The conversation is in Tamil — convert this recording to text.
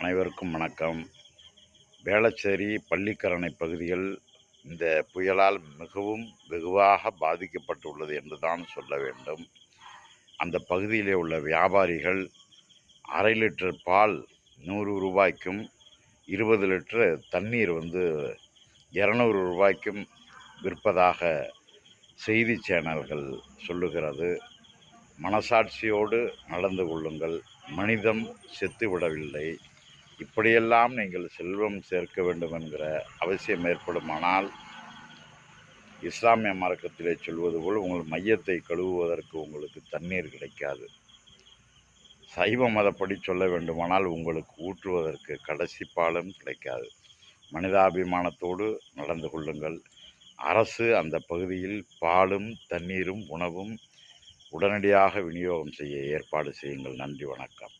அனைவருக்கும் வணக்கம். வேளச்சேரி, பள்ளிக்கரணை பகுதிகள் இந்த புயலால் மிகவும் வெகுவாக பாதிக்கப்பட்டுள்ளது என்று தான் சொல்ல வேண்டும். அந்த பகுதியிலே உள்ள வியாபாரிகள் அரை லிட்டர் பால் 100 ரூபாய்க்கும் 20 லிட்டர் தண்ணீர் 200 ரூபாய்க்கும் விற்பதாக செய்தி சேனல்கள் சொல்லுகிறது. மனசாட்சியோடு நடந்து கொள்ளுங்கள். மனிதம் செத்துவிடவில்லை. இப்படியெல்லாம் நீங்கள் செல்வம் சேர்க்க வேண்டும் என்கிற அவசியம் ஏற்படுமானால், இஸ்லாமிய மார்க்கத்திலே சொல்வது போல் உங்கள் மையத்தை கழுவுவதற்கு உங்களுக்கு தண்ணீர் கிடைக்காது. சைவ மதப்படி சொல்ல வேண்டுமானால் உங்களுக்கு ஊற்றுவதற்கு கடைசி பாலும் கிடைக்காது. மனிதாபிமானத்தோடு நடந்து கொள்ளுங்கள். அரசு அந்த பகுதியில் பாலும் தண்ணீரும் உணவும் உடனடியாக விநியோகம் செய்ய ஏற்பாடு செய்யுங்கள். நன்றி, வணக்கம்.